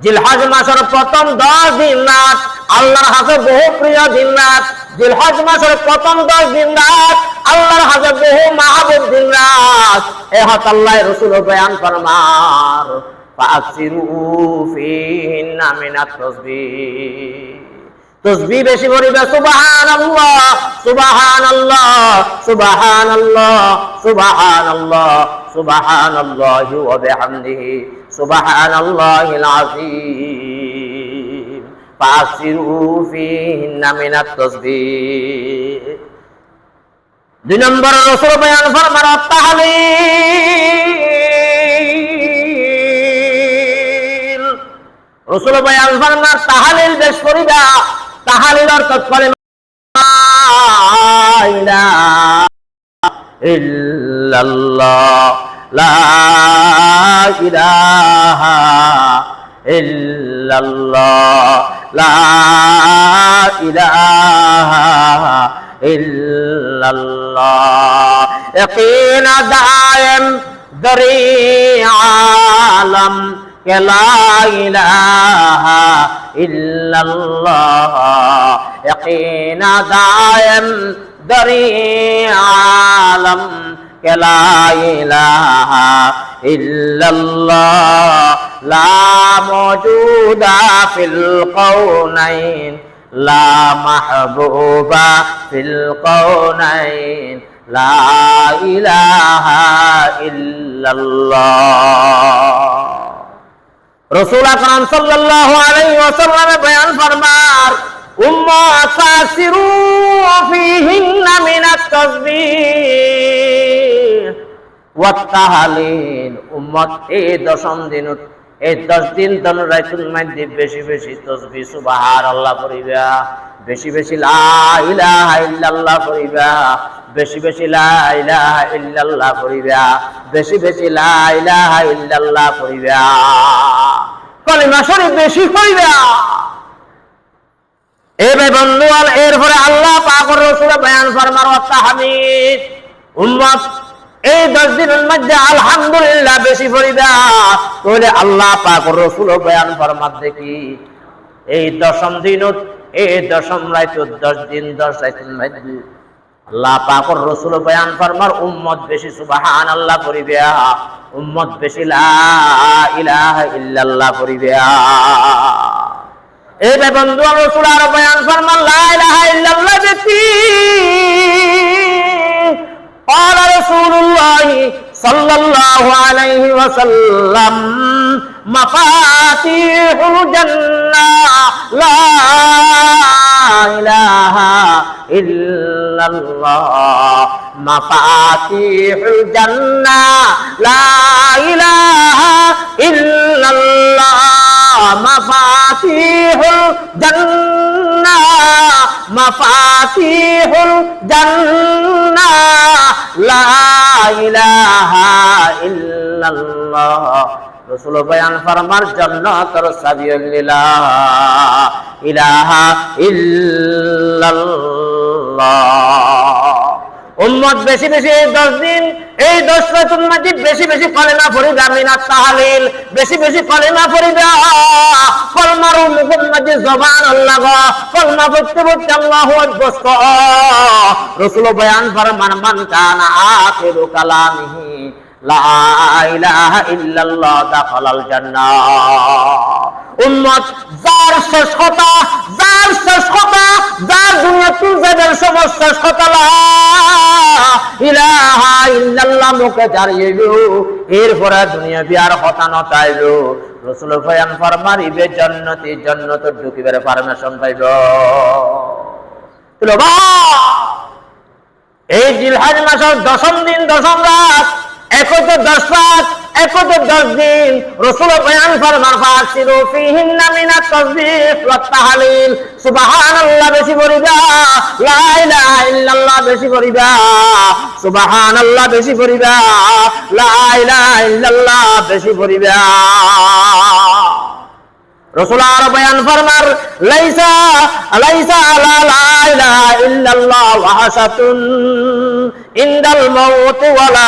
জিলহজ মাসের প্রথম 10 দিন রাত আল্লাহর কাছে বহু প্রিয় দিন রাত। জিলহজ মাসের প্রথম 10 দিন রাত আল্লাহর কাছে বহু মাহবুব দিন রাত। এ হত আল্লাহ রাসূল বয়ান ফরমার ফাকসিরু ফিহিন্না মিনাত তাসবিহ। তসবিহ বেশি পড়িবে, সুবহানাল্লাহ সুবহানাল্লাহ সুবহানাল্লাহ সুবহানাল্লাহ সুবহানাল্লাহি ওয়া বিহামদিহি সুবহানাল্লাহিল আযীম। ফাকসিরু ফিহিন্না মিনাত তাসবিহ। 2 নম্বর রাসূল বয়ান ফরমান তাহলিল। রাসূল বয়ান ফরমান তাহলিল বেশ করিবা। তাহলিল অর্থ করে লা ইলাহা ইল্লাল্লাহ লা ইলাহা ইল্লাল্লাহ লা ইলাহা ইল্লাল্লাহ। ইয়াকিনা দায়েম দরি আলম কে লা ইলাহা ইল্লাল্লাহ। ইয়াকিনা দায়েম দরি আলম কে লা ইলাহা ইল্লাল্লাহ। লা মওজুদা ফিল কাউনাইন লা মাহবুবা ফিল কাউনাইন লা ইলাহা ইল্লাল্লাহ। রাসূল আকরাম সাল্লাল্লাহু আলাইহি ওয়াসাল্লাম বয়ান ফরমার উম্মাত ফাসিরু ফিহিন্না মিনাত তাসবিহ ওয়াত তাহলিল। উম্মত এই 10 দিন, এই 10 দিন তন রাইতুল মধ্যে বেশি বেশি তাসবিহ সুবহানাল্লাহ পড়িবা, বেশি বেশি লা ইলাহা ইল্লাল্লাহ পড়িবা, বেশি বেশি লা ইলাহা ইল্লাল্লাহ পড়িবা, বেশি বেশি লা ইলাহা ইল্লাল্লাহ পড়িবা। কলিমা শরীফ বেশি পড়িবা। এবে বন্ধুগণ, এরপরে আল্লাহ পাক ও রাসূল বয়ান ফরমার ওয়া তাহমিদ। উম্মত এই 10 দিনের মধ্যে আলহামদুলিল্লাহ বেশি পড়িবা। তাহলে আল্লাহ পাক ও রাসূল বয়ান ফরমার দেখি এই 10ম দিনত, এই 10ম রাত, 10 দিন 10 রাতের মধ্যে আল্লাহ পাক ও রাসূল বয়ান ফরমার উম্মত বেশি সুবহানাল্লাহ পড়িবা, উম্মত বেশি লা ইলাহা ইল্লাল্লাহ পড়িবা। এই বন্ধু রাসূল আর বয়ান ফরমান লা ইলাহা ইল্লাল্লাহ ব্যক্তি قال رسول الله صلى الله عليه وسلم مفاتيح الجنة لا إله إلا الله مفاتيح الجنة لا إله إلا الله مفاتيح الجنة مفاتيح الجنة لا إله إلا الله। রাসূল বয়ান ফরমার জান্নাতের চাবি লা ইলাহা ইল্লাল্লাহ। উম্মত বেশি বেশি 10 দিন, এই 10 রাতের মধ্যে বেশি বেশি কলেমা পড়িবা, মিনাত তাহলিল বেশি বেশি কলেমা পড়িবা। কলমার মুখের মধ্যে জবান আল্লাহ, কলমা পড়তে পড়তে আল্লাহু আকবার। রাসূল বয়ান ফরমান মান কানা আখিরু কালামিহি লা ইলাহা ইল্লাল্লাহ দাখালাল জান্নাহ। উম্মত যার শেষ কথা, যার শেষ কথা, যার দুনিয়াতে যাদের সমস্ত শেষ কথা লা ইলাহা ইল্লাল্লাহ মুখে দাঁড়িয়েলো, এরপরে দুনিয়া বিয়ার কথা নতাইলো, রাসূল বয়ান ফরমার ইবে জান্নাতে, জান্নাতে ঢুকিবার পারমিশন পাইব। তো এই জিলহজ মাসের 10ম দিন 10ম রাত, একতে 10 রাত, একতে 10 দিন, রাসূল বয়ান ফরমান ফাসিরু ফিহিন্না মিনাত তাসবিহ ওয়াত তাহলিল। সুবহানাল্লাহ বেশি পড়িবা, লা ইলাহা ইল্লাল্লাহ বেশি পড়িবা, সুবহানাল্লাহ বেশি পড়িবা, লা ইলাহা ইল্লাল্লাহ বেশি পড়িবা। রাসূল আর বয়ান ফরমার লাইসা লাইসা লা ইলাহা ইল্লাল্লাহ ওয়াহাসাতুন ইনদাল মাউত ওয়ালা